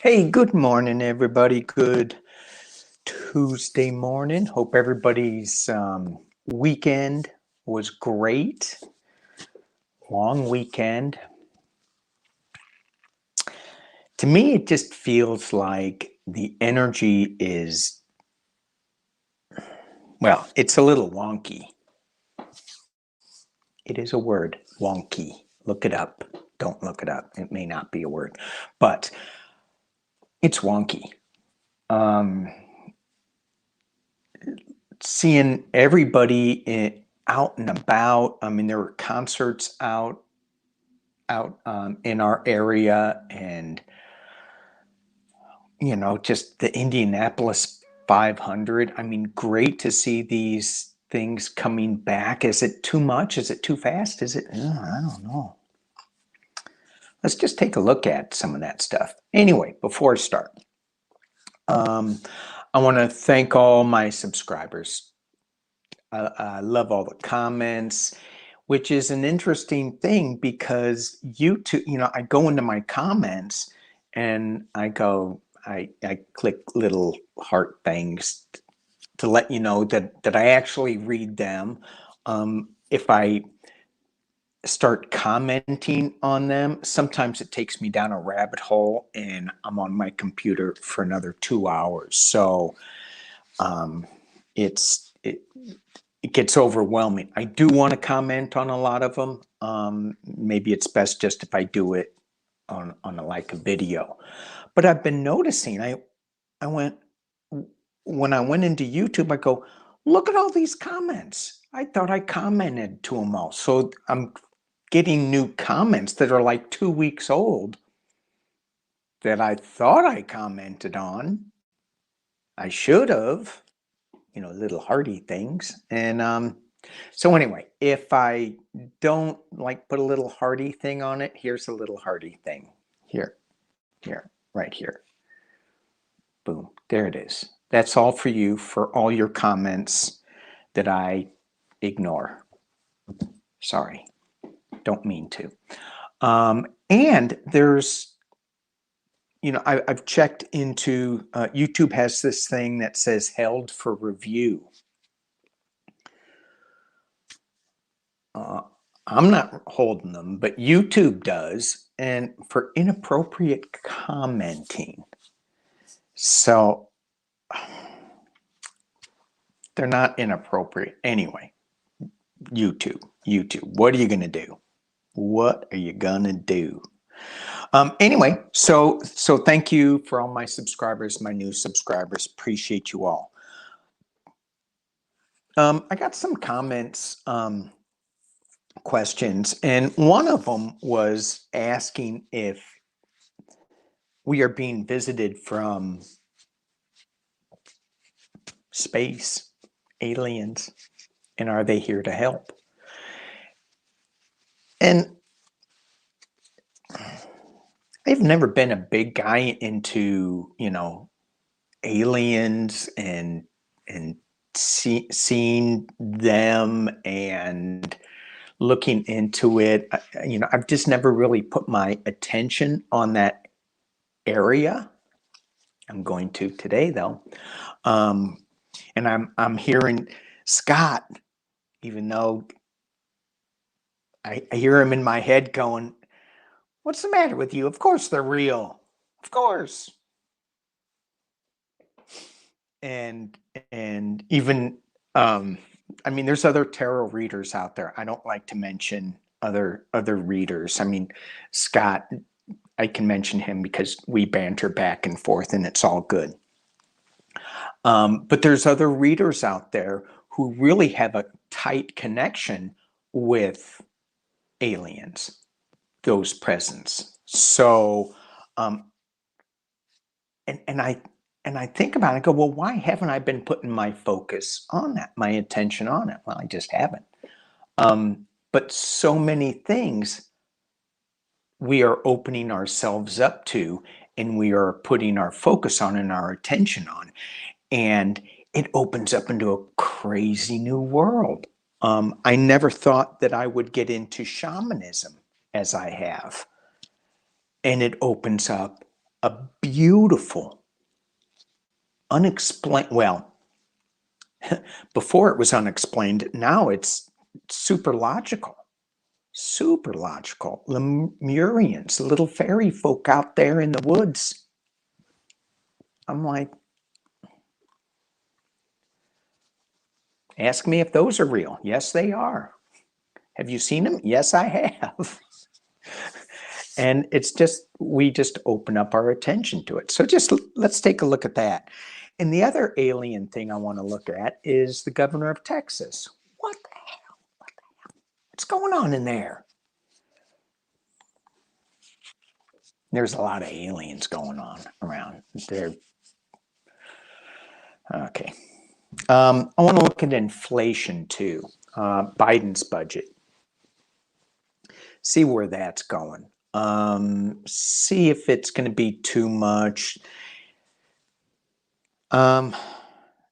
Hey, good morning, everybody. Good Tuesday morning. Hope everybody's weekend was great. Long weekend. To me, it just feels like the energy is, well, it's a little wonky. It is a word, wonky. Look it up. Don't look it up. It may not be a word, but it's wonky. Seeing everybody out and about. I mean, there were concerts out in our area, and just the Indianapolis 500. I mean, great to see these things coming back. Is it too much? Is it too fast? Is it? I don't know. Let's just take a look at some of that stuff. Anyway, before I start, I want to thank all my subscribers. I love all the comments, which is an interesting thing because YouTube, I go into my comments and I click little heart things to let you know that I actually read them. If I start commenting on them, sometimes it takes me down a rabbit hole and I'm on my computer for another 2 hours. So it gets overwhelming. I do want to comment on a lot of them. Maybe it's best just if I do it on like a video. But I've been noticing, when I went into YouTube, I go, look at all these comments. I thought I commented to them all. So I'm getting new comments that are like 2 weeks old that I thought I commented on. I should have. Little hearty things. And so anyway, if I don't put a little hearty thing on it, here's a little hearty thing. Here, right here. Boom, there it is. That's all for you, for all your comments that I ignore. Sorry, don't mean to. And there's, I've checked into, YouTube has this thing that says held for review. I'm not holding them, but YouTube does, and for inappropriate commenting. So they're not inappropriate. Anyway, YouTube, what are you going to do? What are you going to do? Anyway, so thank you for all my subscribers, my new subscribers. Appreciate you all. I got some comments, questions, and one of them was asking if we are being visited from space, aliens, and are they here to help? And I've never been a big guy into, aliens and seeing them and looking into it. I've just never really put my attention on that area. I'm going to today, though. And I'm hearing Scott, even though I hear him in my head going, what's the matter with you? Of course they're real. Of course. And even, there's other tarot readers out there. I don't like to mention other readers. Scott, I can mention him because we banter back and forth and it's all good. But there's other readers out there who really have a tight connection with aliens, those presence. So, and I think about it, I go, well, why haven't I been putting my focus on that, my attention on it? Well, I just haven't. But so many things we are opening ourselves up to, and we are putting our focus on and our attention on, and it opens up into a crazy new world. I never thought that I would get into shamanism as I have. And it opens up a beautiful, unexplained, well, before it was unexplained, now it's super logical. Super logical. Lemurians, little fairy folk out there in the woods. I'm like, ask me if those are real. Yes, they are. Have you seen them? Yes, I have. And it's just, we just open up our attention to it. So just let's take a look at that. And the other alien thing I want to look at is the governor of Texas. What the hell? What the hell? What's going on in there? There's a lot of aliens going on around. They're okay. I want to look at inflation too. Biden's budget. See where that's going. See if it's going to be too much. And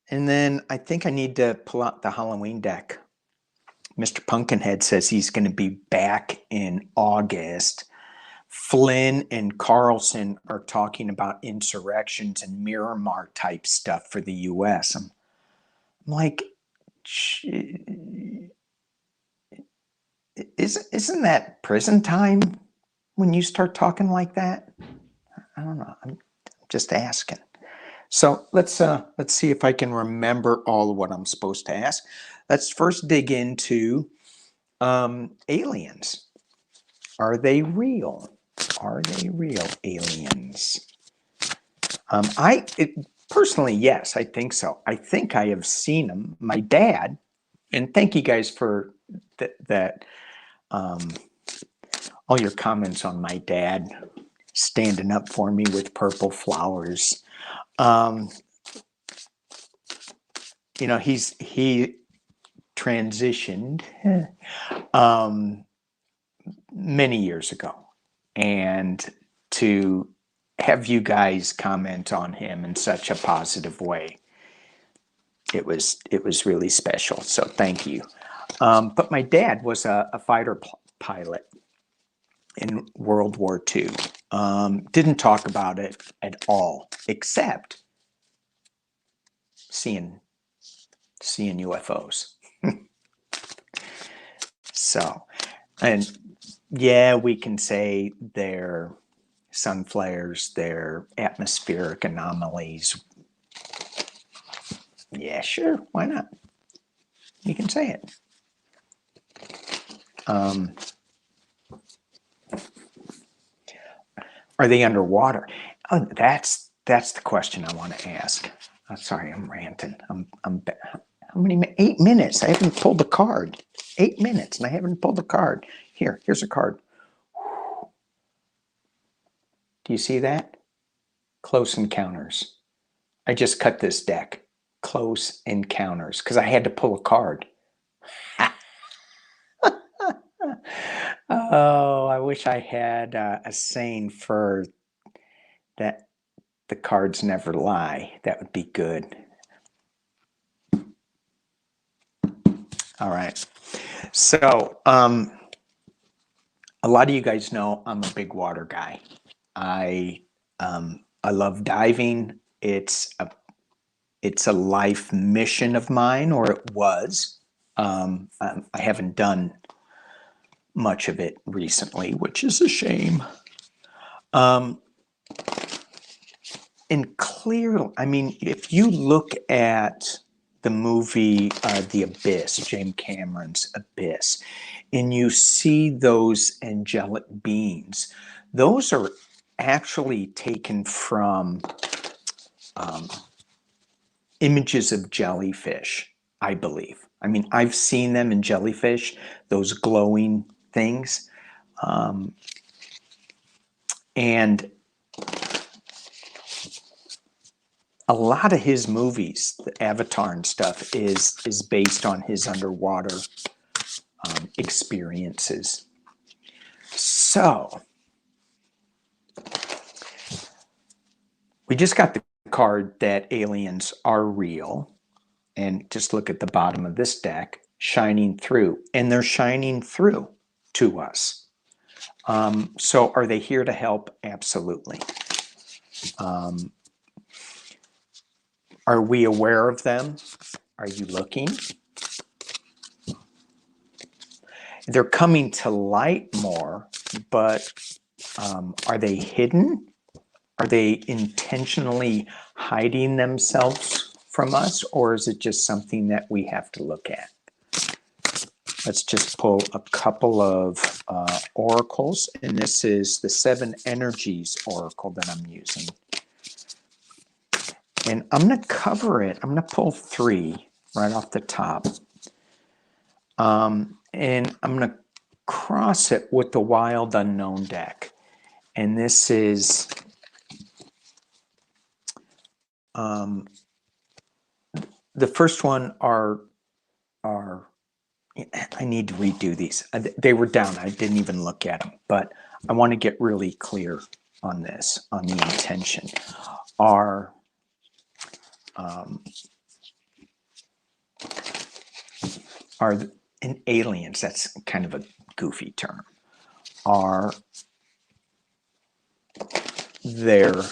then I think I need to pull out the Halloween deck. Mr. Pumpkinhead says he's going to be back in August. Flynn and Carlson are talking about insurrections and Miramar type stuff for the U.S. I'm like, isn't that prison time when you start talking like that? I don't know. I'm just asking. So let's see if I can remember all of what I'm supposed to ask. Let's first dig into aliens. Are they real? Are they real aliens? Personally, yes, I think so. I think I have seen them. My dad, and thank you guys for that. All your comments on my dad standing up for me with purple flowers. You know, he transitioned many years ago, and to have you guys comment on him in such a positive way, it was really special. So thank you. But my dad was a fighter pilot in World War II. Didn't talk about it at all, except seeing UFOs. So, and yeah, we can say they're sun flares, they're atmospheric anomalies. Yeah, sure, why not? You can say it. Are they underwater? Oh, that's the question I want to ask. Sorry, I'm ranting. How many? 8 minutes. I haven't pulled the card. 8 minutes, and I haven't pulled the card. Here's a card. Do you see that? Close Encounters. I just cut this deck. Close Encounters, because I had to pull a card. Oh, I wish I had a saying for that. The cards never lie. That would be good. All right. So, a lot of you guys know I'm a big water guy. I love diving. It's a life mission of mine, or it was. I haven't done much of it recently, which is a shame. And clearly, I mean, if you look at the movie The Abyss, James Cameron's Abyss, and you see those angelic beings, those are actually taken from images of jellyfish, I believe. I mean, I've seen them in jellyfish, those glowing things. And a lot of his movies, the Avatar and stuff, is based on his underwater experiences. So we just got the card that aliens are real, and just look at the bottom of this deck, shining through, and they're shining through to us. So are they here to help? Absolutely. Are we aware of them? Are you looking? They're coming to light more, but are they hidden? Are they intentionally hiding themselves from us, or is it just something that we have to look at? Let's just pull a couple of oracles, and this is the 7 energies oracle that I'm using. And I'm going to cover it. I'm going to pull 3 right off the top. And I'm going to cross it with the Wild Unknown deck. And this is the first one are I need to redo these. They were down. I didn't even look at them, but I want to get really clear on this, on the intention. Are in aliens, that's kind of a goofy term, are there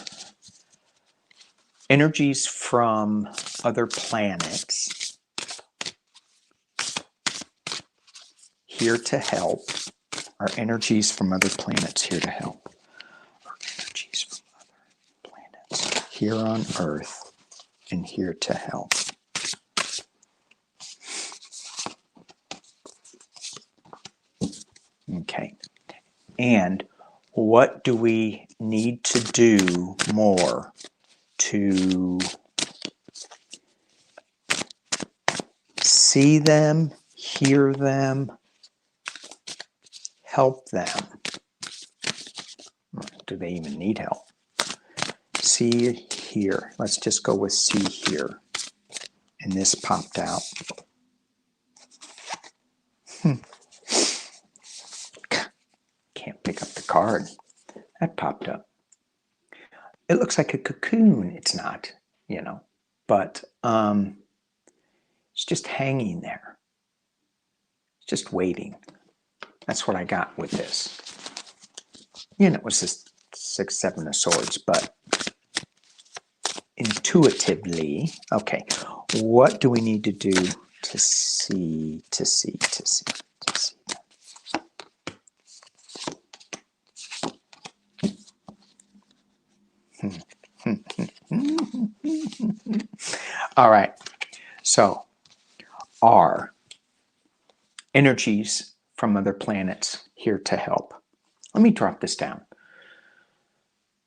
energies from other planets here to help? Are energies from other planets here to help? Are energies from other planets here on Earth and here to help? Okay. And what do we need to do more to see them, hear them, help them? Do they even need help? See, hear. Let's just go with see, hear. And this popped out. Can't pick up the card. That popped up. It looks like a cocoon. It's not, you know, but it's just hanging there. It's just waiting. That's what I got with this. And it was just 6, 7 of swords, but intuitively, okay, what do we need to do to see, to see, to see, to see? All right, so are energies from other planets here to help? Let me drop this down.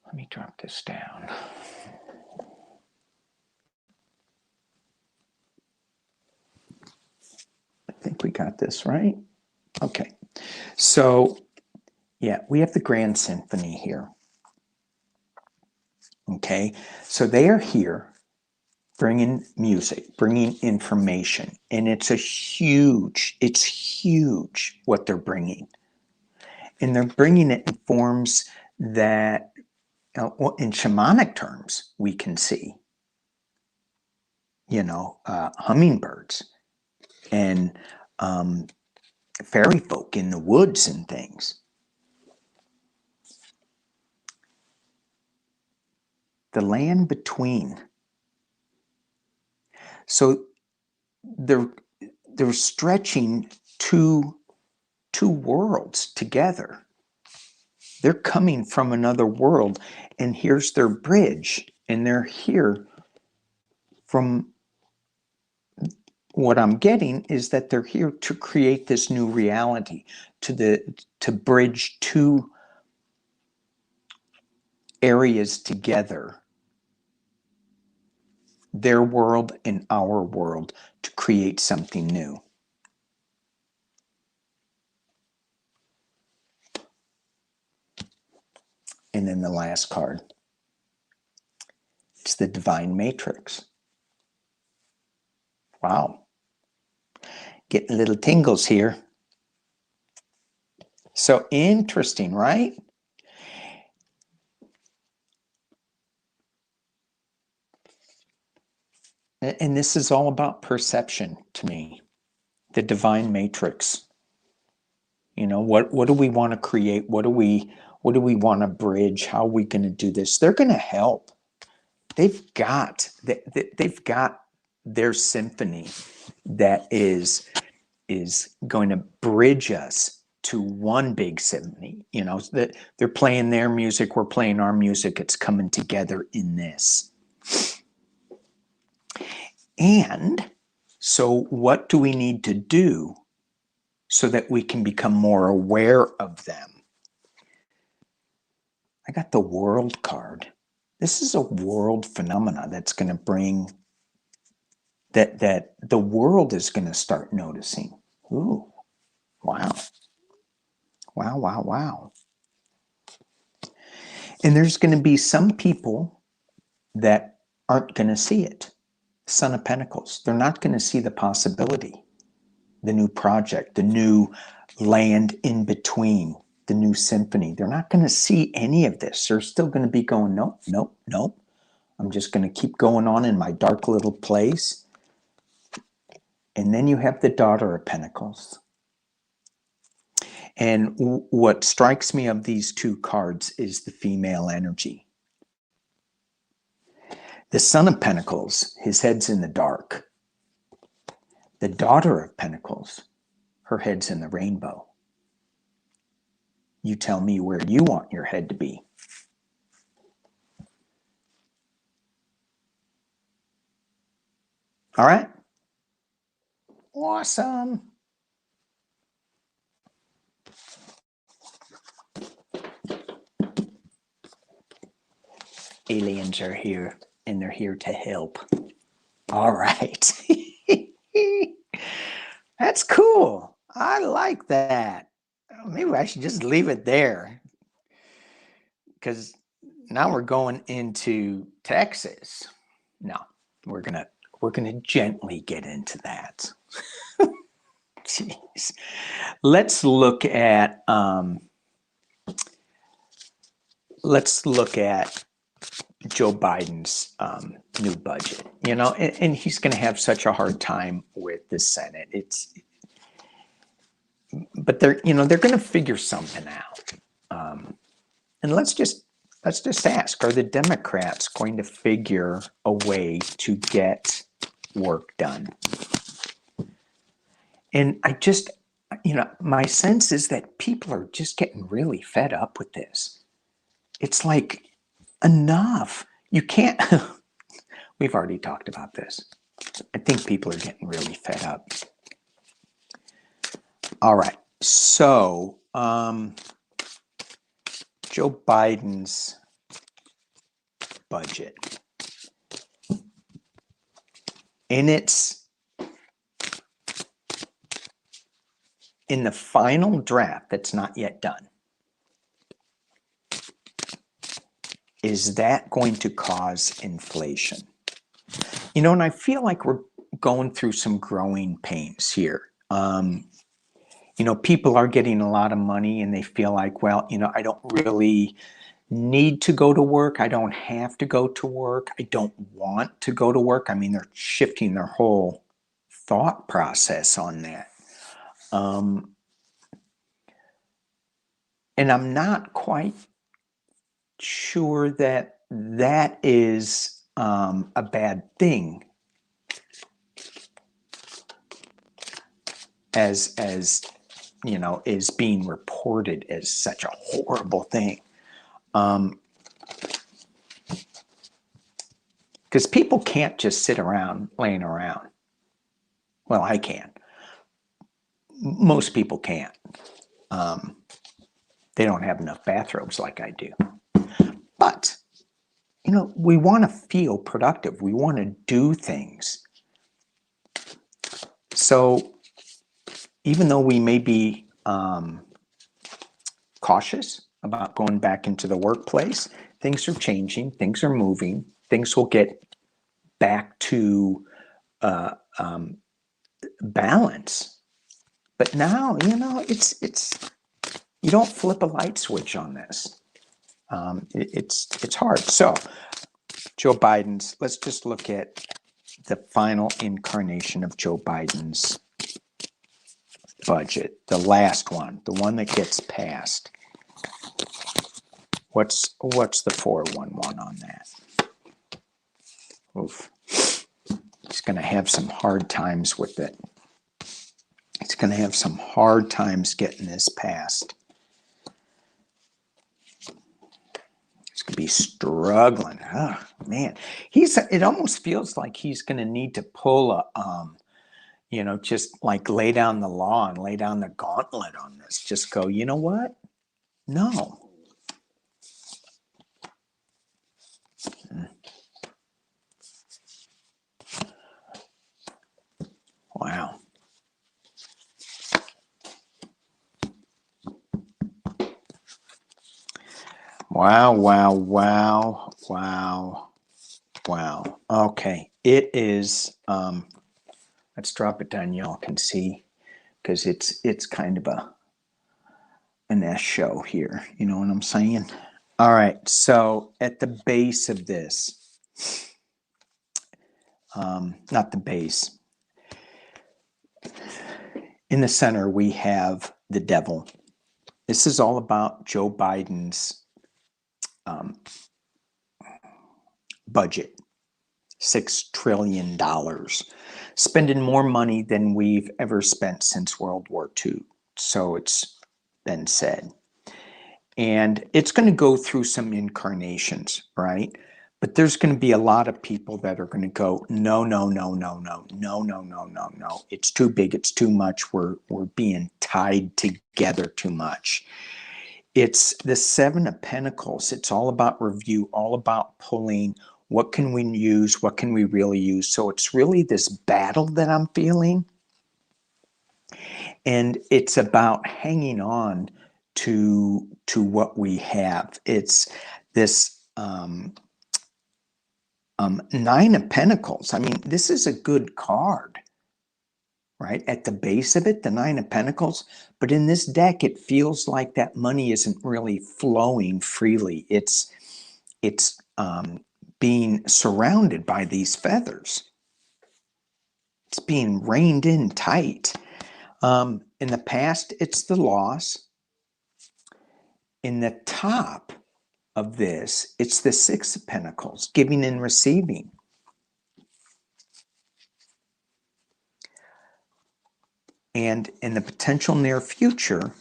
Let me drop this down. I think we got this right. Okay, so yeah, we have the Grand Symphony here. Okay, so they are here bringing music, bringing information, and it's huge what they're bringing. And they're bringing it in forms that, in shamanic terms, we can see. You know, hummingbirds and fairy folk in the woods and things. The land between. So they're stretching two worlds together. They're coming from another world, and here's their bridge, and they're here. From what I'm getting is that they're here to create this new reality, to bridge 2 areas together, their world and our world, to create something new. And then the last card, it's the Divine Matrix. Wow. Getting little tingles here. So interesting, right? And this is all about perception to me. The Divine Matrix. You know, what do we want to create? What do we What do we want to bridge? How are we going to do this? They're going to help. They've got their symphony that is going to bridge us to one big symphony. You know, that they're playing their music, we're playing our music. It's coming together in this. And so what do we need to do so that we can become more aware of them? I got the world card. This is a world phenomena that's going to bring that the world is going to start noticing. Ooh, wow. Wow, wow, wow. And there's going to be some people that aren't going to see it. Son of Pentacles. They're not going to see the possibility, the new project, the new land in between, the new symphony. They're not going to see any of this. They're still going to be going, nope, nope, nope. I'm just going to keep going on in my dark little place. And then you have the Daughter of Pentacles. And what strikes me of these two cards is the female energy. The Son of Pentacles, his head's in the dark. The Daughter of Pentacles, her head's in the rainbow. You tell me where you want your head to be. All right? Awesome. Aliens are here, and they're here to help. All right. That's cool. I like that. Maybe I should just leave it there, because now we're going into Texas. No, we're gonna gently get into that. Jeez. Let's look at Joe Biden's new budget. You know, and he's going to have such a hard time with the Senate. But they're going to figure something out. And let's just ask: are the Democrats going to figure a way to get work done? And my sense is that people are just getting really fed up with this. It's like, enough. You can't. We've already talked about this. I think people are getting really fed up. All right. So, Joe Biden's budget. And it's in the final draft that's not yet done. Is that going to cause inflation? You know, and I feel like we're going through some growing pains here. People are getting a lot of money and they feel like, well, I don't really need to go to work. I don't have to go to work. I don't want to go to work. I mean, they're shifting their whole thought process on that. And I'm not quite sure that is a bad thing, as is being reported as such a horrible thing. Because people can't just sit around laying around. Well, I can. Most people can't. They don't have enough bathrobes like I do. But, we want to feel productive. We want to do things. So even though we may be cautious about going back into the workplace, things are changing, things are moving, things will get back to balance. But now, it's you don't flip a light switch on this. It's hard. So Joe Biden's, let's just look at the final incarnation of Joe Biden's budget, the last one, the one that gets passed. What's the 411 on that? Oof. He's going to have some hard times with it. He's going to have some hard times getting this passed. He's going to be struggling. Oh, man. It almost feels like he's going to need to pull a, just like lay down the law and lay down the gauntlet on this. Just go, you know what? No. Wow. Wow. Okay. It is, let's drop it down. Y'all can see, because it's kind of an S show here. You know what I'm saying? All right. So at the base of this, not the base, in the center, we have the devil. This is all about Joe Biden's budget, $6 trillion, spending more money than we've ever spent since World War II. So it's been said. And it's going to go through some incarnations, right? But there's going to be a lot of people that are going to go, no. It's too big. It's too much. We're being tied together too much. It's the Seven of Pentacles. It's all about review, all about pulling. What can we use? What can we really use? So it's really this battle that I'm feeling. And it's about hanging on to what we have. It's this Nine of Pentacles. I mean, this is a good card, right? At the base of it, the Nine of Pentacles. But in this deck, it feels like that money isn't really flowing freely. It's being surrounded by these feathers. It's being reined in tight. In the past, it's the loss. In the top of this, it's the Six of Pentacles, giving and receiving. And in the potential near future,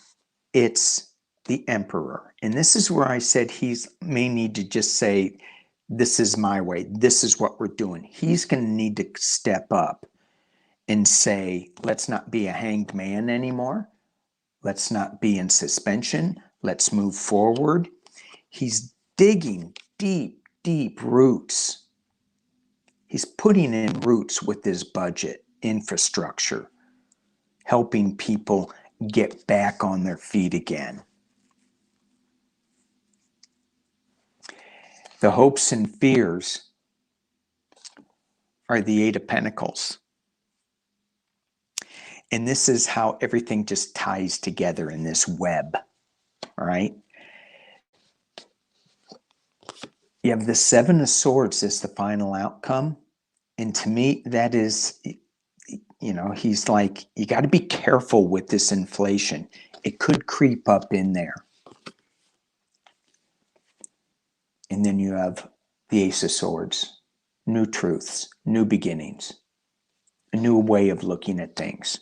it's the Emperor. And this is where I said he's may need to just say, this is my way. This is what we're doing. He's going to need to step up and say, let's not be a hanged man anymore. Let's not be in suspension. Let's move forward. He's digging deep roots. He's putting in roots with his budget, infrastructure, helping people get back on their feet again. The hopes and fears are the Eight of Pentacles. And this is how everything just ties together in this web, all right? You have the Seven of Swords as the final outcome. And to me, that is, he's like, you got to be careful with this inflation. It could creep up in there. And then you have the Ace of Swords, new truths, new beginnings, a new way of looking at things.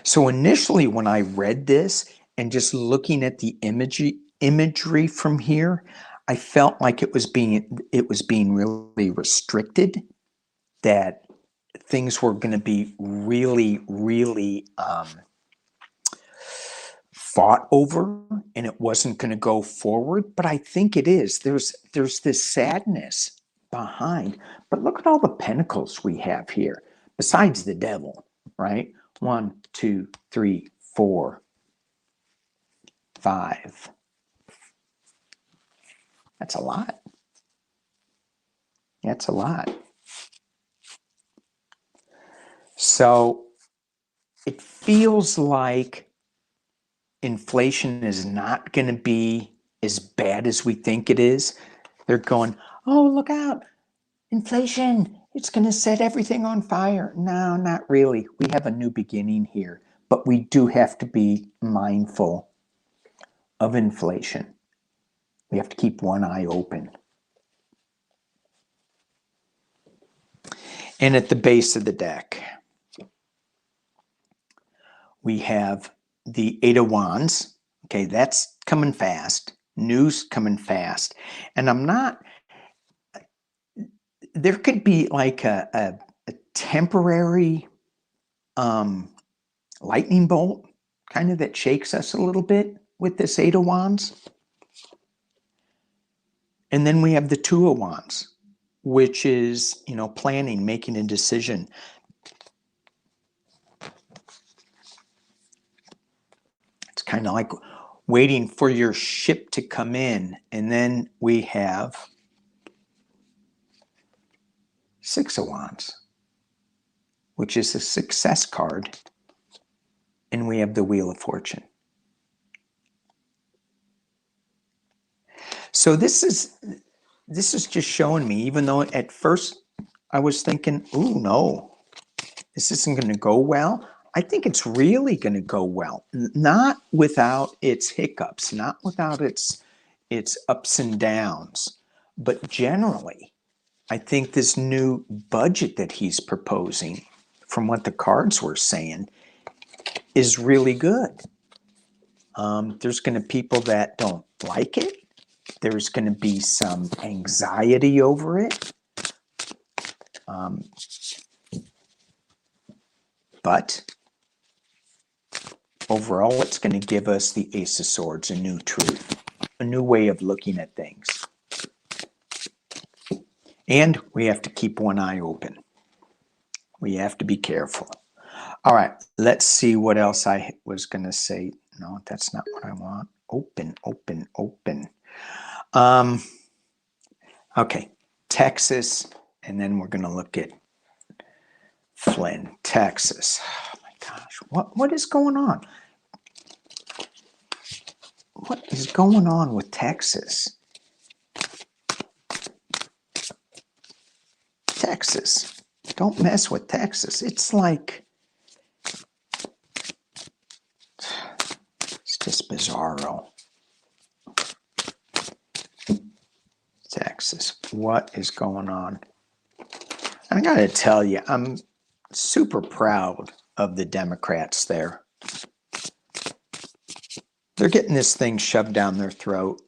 So initially when I read this and just looking at the imagery from here, I felt like it was being really restricted, that things were going to be really fought over, and it wasn't going to go forward. But I think it is. There's this sadness behind. But look at all the pentacles we have here, besides the devil, right? 1, 2, 3, 4, 5. That's a lot. That's a lot. So it feels like inflation is not going to be as bad as we think it is. They're going, oh, look out, inflation, it's going to set everything on fire. No, not really. We have a new beginning here, but we do have to be mindful of inflation. We have to keep one eye open. And at the base of the deck, we have the Eight of Wands. Okay, that's coming fast. News coming fast. And I'm not, there could be like a temporary lightning bolt kind of that shakes us a little bit with this Eight of Wands. And then we have the Two of Wands, which is, you know, planning, making a decision. It's kind of like waiting for your ship to come in. And then we have Six of Wands, which is a success card. And we have the Wheel of Fortune. So this is just showing me, even though at first I was thinking, oh no, this isn't going to go well. I think it's really going to go well. Not without its hiccups, not without its ups and downs, but generally, I think this new budget that he's proposing, from what the cards were saying, is really good. There's going to be people that don't like it. There's going to be some anxiety over it. But overall, it's going to give us the Ace of Swords, a new truth, a new way of looking at things. And we have to keep one eye open. We have to be careful. All right, let's see what else I was going to say. No, that's not what I want. Open, open, open. Okay, Texas, and then we're going to look at Flynn, Texas. Oh my gosh, what is going on? What is going on with Texas? Texas, don't mess with Texas. It's like, it's just bizarro. Texas, what is going on? I got to tell you, I'm super proud of the Democrats there. They're getting this thing shoved down their throat.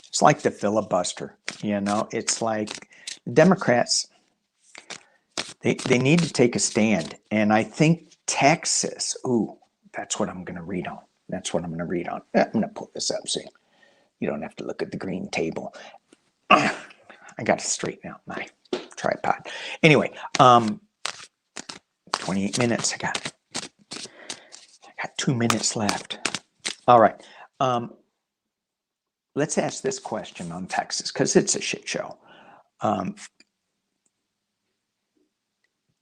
It's like the filibuster, you know. It's like Democrats, they need to take a stand. And I think Texas, ooh, that's what I'm going to read on. That's what I'm going to read on. I'm going to pull this up so you don't have to look at the green table. I got to straighten out my tripod. Anyway, 28 minutes. I got 2 minutes left. All right. Let's ask this question on Texas, because it's a shit show.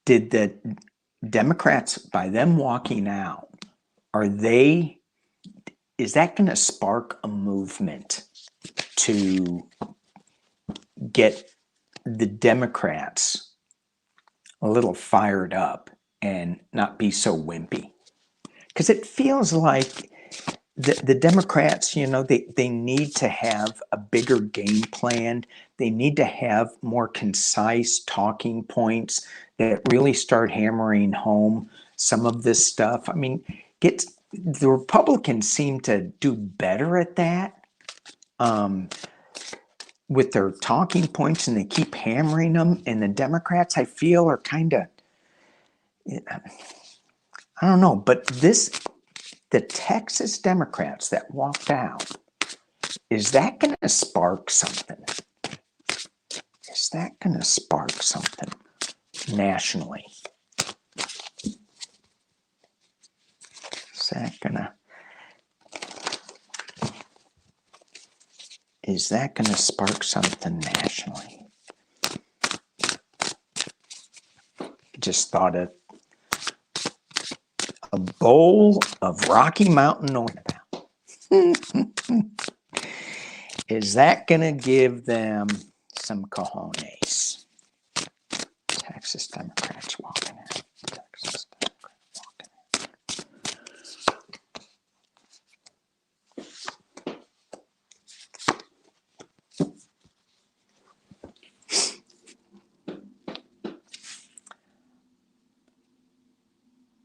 Did the Democrats, by them walking out, is that going to spark a movement to get the Democrats a little fired up and not be so wimpy? Because it feels like the Democrats, you know, they need to have a bigger game plan. They need to have more concise talking points that really start hammering home some of this stuff. I mean, the Republicans seem to do better at that with their talking points, and they keep hammering them. And the Democrats, I feel, are kind of, I don't know, but the Texas Democrats that walked out, is that going to spark something? Is that going to spark something nationally? Is that going to spark something nationally? Just thought of a bowl of Rocky Mountain oatmeal. Is that going to give them some cojones? Texas Democrats walking out. Texas Democrats walking out.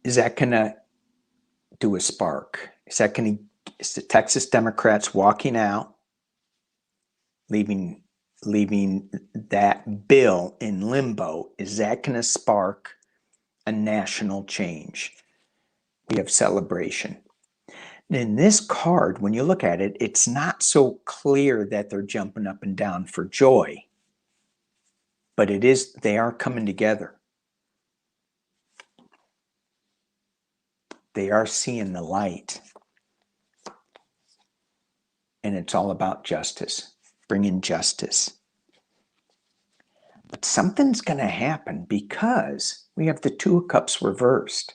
Is that going to do a spark? Is the Texas Democrats walking out, leaving that bill in limbo? Is that going to spark a national change? We have celebration. In this card, when you look at it, it's not so clear that they're jumping up and down for joy, but they are coming together. They are seeing the light. And it's all about justice, bringing justice. But something's going to happen because we have the Two of Cups reversed.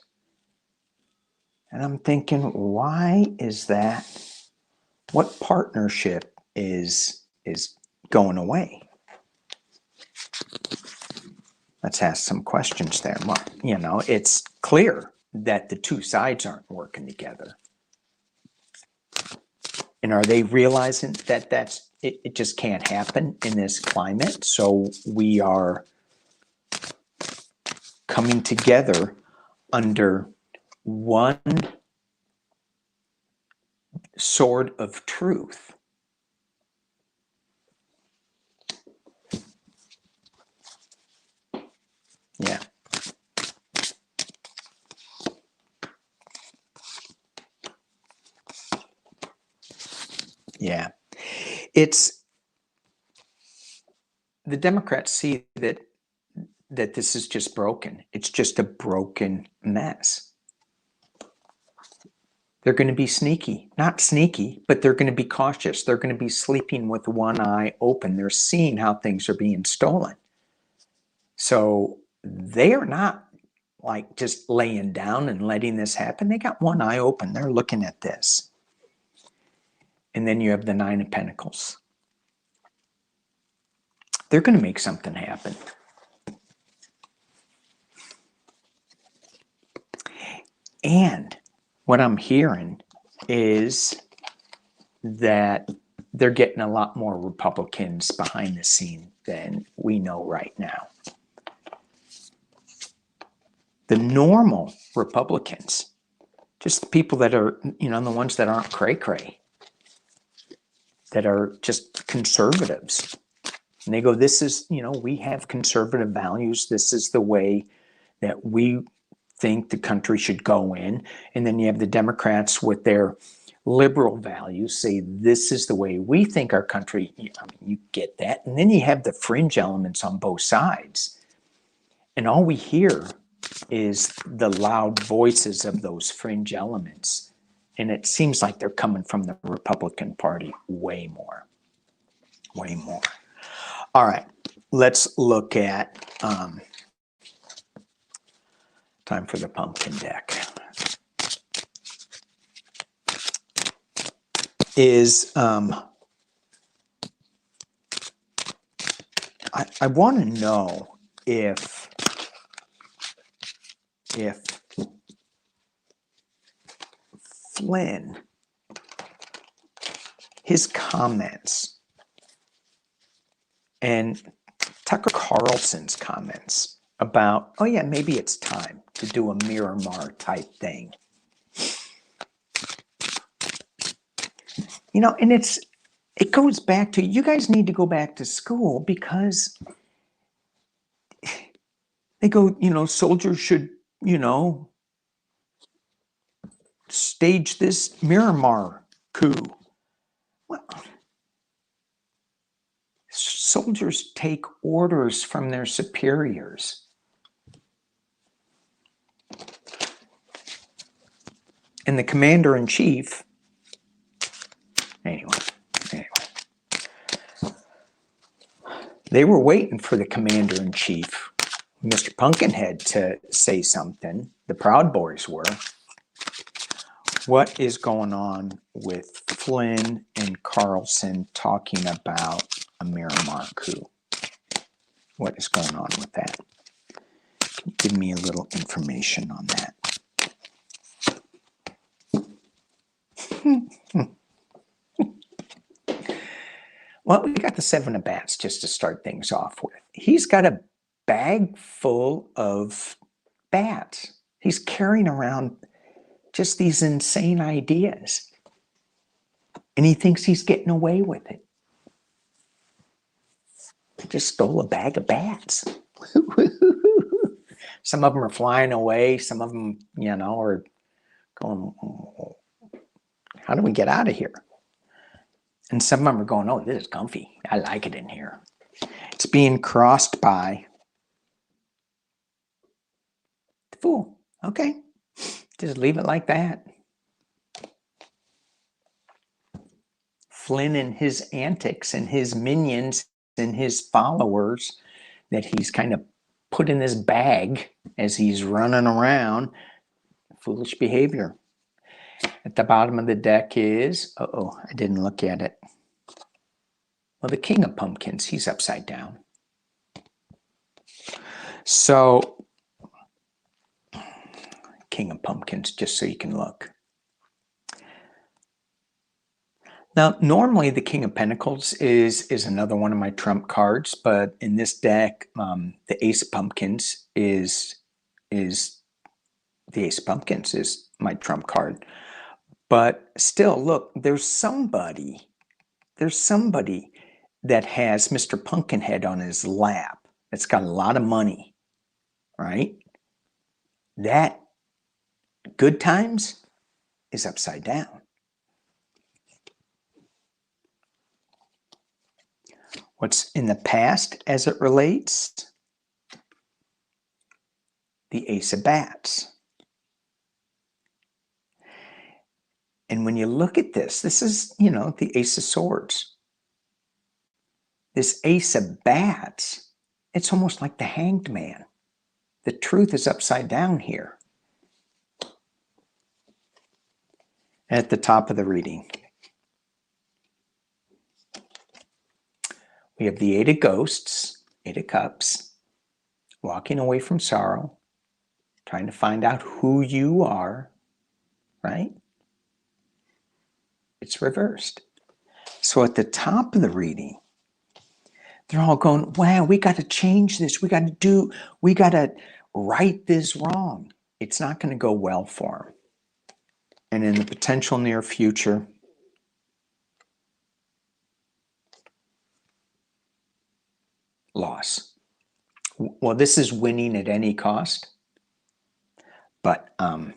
And I'm thinking, why is that? What partnership is going away? Let's ask some questions there. Well, it's clear that the two sides aren't working together. And are they realizing that it just can't happen in this climate? So we are coming together under one sword of truth. Yeah. Yeah. It's the Democrats see that this is just broken. It's just a broken mess. They're going to be sneaky. Not sneaky, but they're going to be cautious. They're going to be sleeping with one eye open. They're seeing how things are being stolen. So they are not like just laying down and letting this happen. They got one eye open. They're looking at this. And then you have the Nine of Pentacles. They're going to make something happen. And what I'm hearing is that they're getting a lot more Republicans behind the scene than we know right now. The normal Republicans, just the people that are, the ones that aren't cray-cray, that are just conservatives. And they go, this is, we have conservative values. This is the way that we think the country should go in. And then you have the Democrats with their liberal values say, this is the way we think our country, you get that. And then you have the fringe elements on both sides. And all we hear is the loud voices of those fringe elements. And it seems like they're coming from the Republican Party way more. Way more. All right, let's look at time for the pumpkin deck. I want to know if Flynn, his comments, and Tucker Carlson's comments about, oh yeah, maybe it's time to do a Miramar type thing. And it goes back to, you guys need to go back to school because they go, soldiers should, stage this Miramar coup. Well, soldiers take orders from their superiors. And the commander-in-chief, anyway, they were waiting for the commander-in-chief, Mr. Pumpkinhead, to say something. The Proud Boys were. What is going on with Flynn and Carlson talking about a Miramar coup? What is going on with that? Can you give me a little information on that? Well, we got the Seven of Bats just to start things off with. He's got a bag full of bats. He's carrying around just these insane ideas. And he thinks he's getting away with it. He just stole a bag of bats. Some of them are flying away. Some of them, are going, how do we get out of here? And some of them are going, oh, this is comfy. I like it in here. It's being crossed by the Fool. Okay, just leave it like that. Flynn and his antics and his minions and his followers that he's kind of put in this bag as he's running around. Foolish behavior. At the bottom of the deck is, I didn't look at it. Well, the King of Pumpkins, he's upside down. So, King of Pumpkins, just so you can look. Now, normally the King of Pentacles is another one of my trump cards, but in this deck, the Ace of Pumpkins is the Ace of Pumpkins is my trump card. But still, look, there's somebody that has Mr. Pumpkinhead on his lap that's got a lot of money, right? That good times is upside down. What's in the past as it relates? The Ace of Bats. And when you look at this is, the Ace of Swords. This Ace of Bats, it's almost like the Hanged Man. The truth is upside down here. At the top of the reading, we have the Eight of Ghosts, Eight of Cups, walking away from sorrow, trying to find out who you are, right? It's reversed. So at the top of the reading, they're all going, wow, we got to change this. We got to right this wrong. It's not going to go well for them. And in the potential near future, loss. Well, this is winning at any cost, but I'm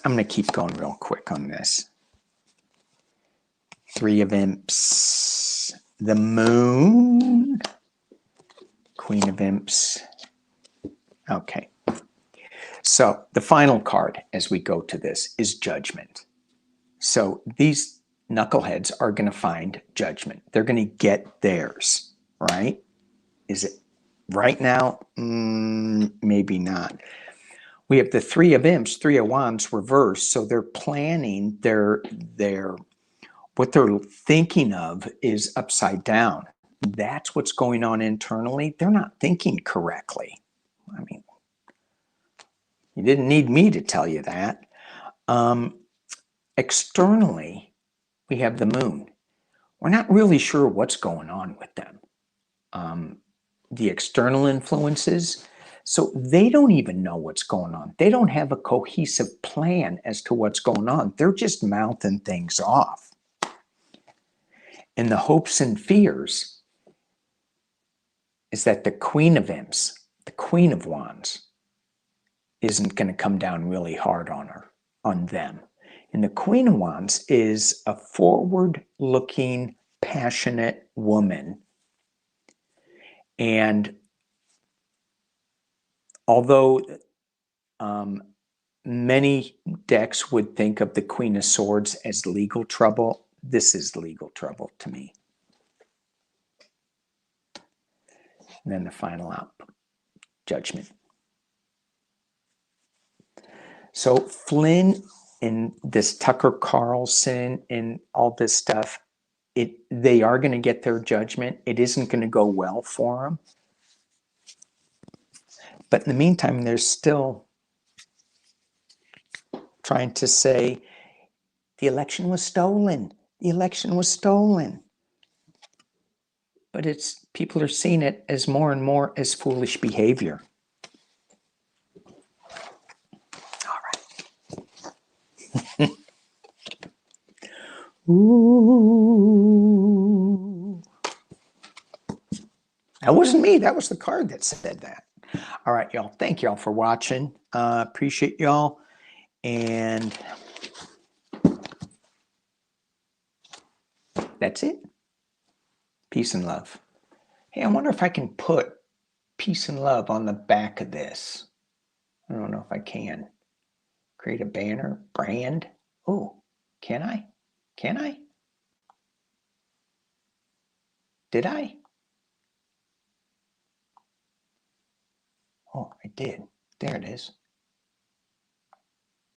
going to keep going real quick on this. Three of Imps, the Moon, Queen of Imps. Okay. So the final card as we go to this is Judgment. So these knuckleheads are going to find judgment. They're going to get theirs, right? Is it right now? Maybe not. We have the Three of Imps, Three of Wands reversed. So they're planning what they're thinking of is upside down. That's what's going on internally. They're not thinking correctly. I mean, you didn't need me to tell you that. Externally, we have the Moon. We're not really sure what's going on with them. The external influences, so they don't even know what's going on. They don't have a cohesive plan as to what's going on. They're just mouthing things off. And the hopes and fears is that the Queen of Imps, the Queen of Wands, isn't going to come down really hard on them. And the Queen of Wands is a forward-looking, passionate woman. And although many decks would think of the Queen of Swords as legal trouble, this is legal trouble to me. And then the final output, Judgment. So Flynn and this Tucker Carlson and all this stuff, they are going to get their judgment. It isn't going to go well for them. But in the meantime, they're still trying to say the election was stolen. The election was stolen. but people are seeing it as more and more as foolish behavior. All right. Ooh. That wasn't me. That was the card that said that. All right, y'all. Thank y'all for watching. Appreciate y'all. And that's it. Peace and love. Hey, I wonder if I can put peace and love on the back of this. I don't know if I can. Create a banner, brand. Oh, can I? Can I? Did I? Oh, I did. There it is.